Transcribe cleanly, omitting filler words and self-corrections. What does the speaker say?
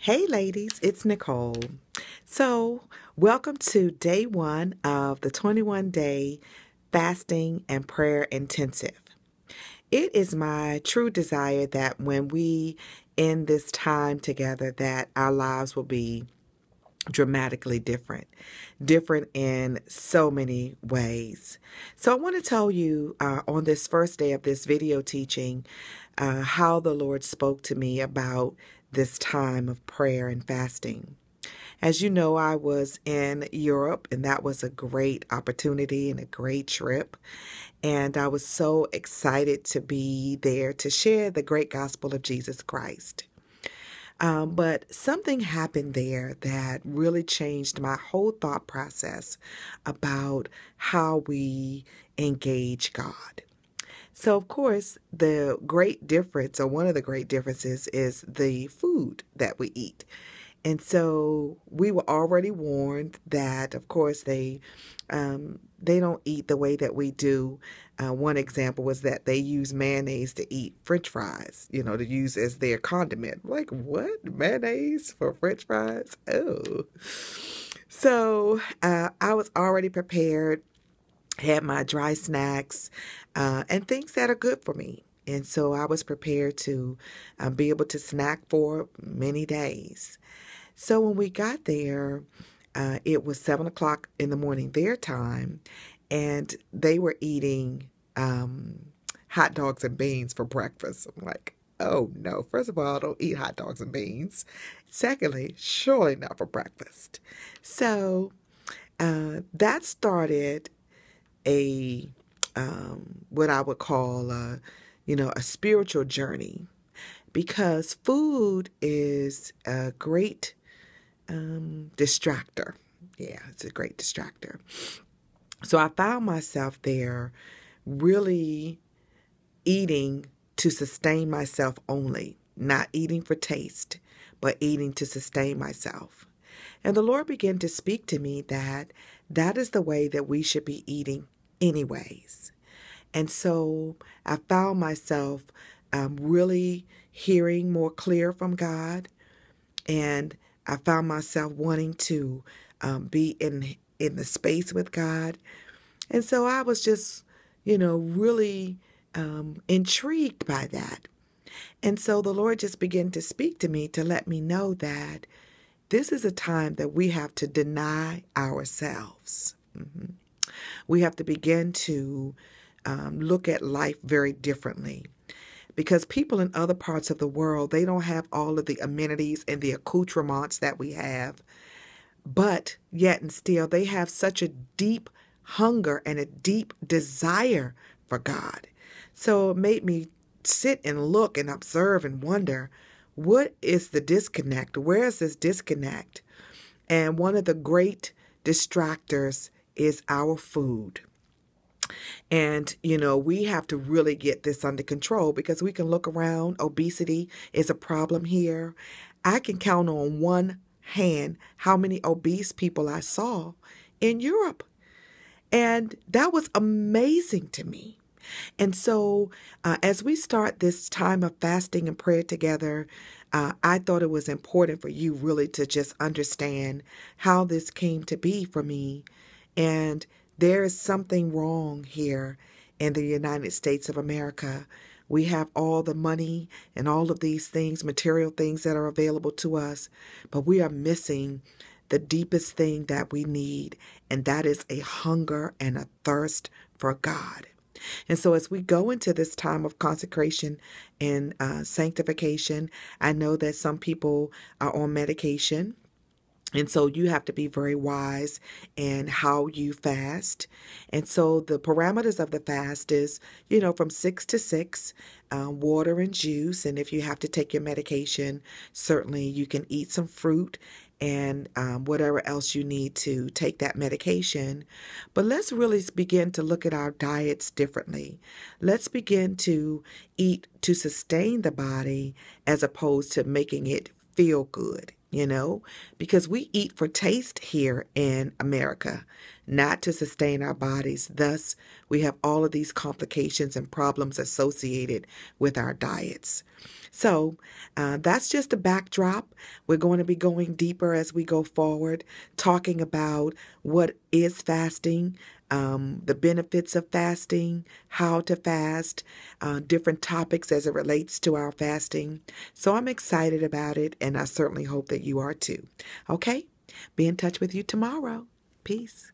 Hey ladies, it's Nicole. So, welcome to day one of the 21-day fasting and prayer intensive. It is my true desire that when we end this time together that our lives will be dramatically different in so many ways. So I want to tell you on this first day of this video teaching how the Lord spoke to me about this time of prayer and fasting. As you know, I was in Europe, and that was a great opportunity and a great trip. And I was so excited to be there to share the great gospel of Jesus Christ. But something happened there that really changed my whole thought process about how we engage God. So, of course, the great difference, or one of the great differences, is the food that we eat. And so we were already warned that, of course, they don't eat the way that we do. One example was that they use mayonnaise to eat French fries, to use as their condiment. Like, what? Mayonnaise for French fries? Oh. So I was already prepared, had my dry snacks, and things that are good for me. And so I was prepared to be able to snack for many days. So when we got there, it was 7 o'clock in the morning their time, and they were eating hot dogs and beans for breakfast. I'm like, oh no, first of all, I don't eat hot dogs and beans. Secondly, surely not for breakfast. So that started a what I would call a spiritual journey, because food is a great distractor. Yeah, it's a great distractor. So I found myself there really eating to sustain myself only, not eating for taste, but eating to sustain myself. And the Lord began to speak to me that that is the way that we should be eating anyways. And so I found myself really hearing more clear from God, and I found myself wanting to be in the space with God. And so I was just, really intrigued by that. And so the Lord just began to speak to me to let me know that this is a time that we have to deny ourselves. We have to begin to look at life very differently. Because people in other parts of the world, they don't have all of the amenities and the accoutrements that we have. But yet and still, they have such a deep hunger and a deep desire for God. So it made me sit and look and observe and wonder, what is the disconnect? Where is this disconnect? And one of the great distractors is our food. And, we have to really get this under control, because we can look around. Obesity is a problem here. I can count on one hand how many obese people I saw in Europe. And that was amazing to me. And so as we start this time of fasting and prayer together, I thought it was important for you really to just understand how this came to be for me. And there is something wrong here in the United States of America. We have all the money and all of these things, material things that are available to us, but we are missing the deepest thing that we need, and that is a hunger and a thirst for God. And so as we go into this time of consecration and sanctification, I know that some people are on medication. And so you have to be very wise in how you fast. And so the parameters of the fast is, from 6 to 6, water and juice. And if you have to take your medication, certainly you can eat some fruit and whatever else you need to take that medication. But let's really begin to look at our diets differently. Let's begin to eat to sustain the body as opposed to making it feel good. Because we eat for taste here in America, not to sustain our bodies. Thus, we have all of these complications and problems associated with our diets. So that's just a backdrop. We're going to be going deeper as we go forward, talking about what is fasting, the benefits of fasting, how to fast, different topics as it relates to our fasting. So I'm excited about it, and I certainly hope that you are too. Okay? Be in touch with you tomorrow. Peace.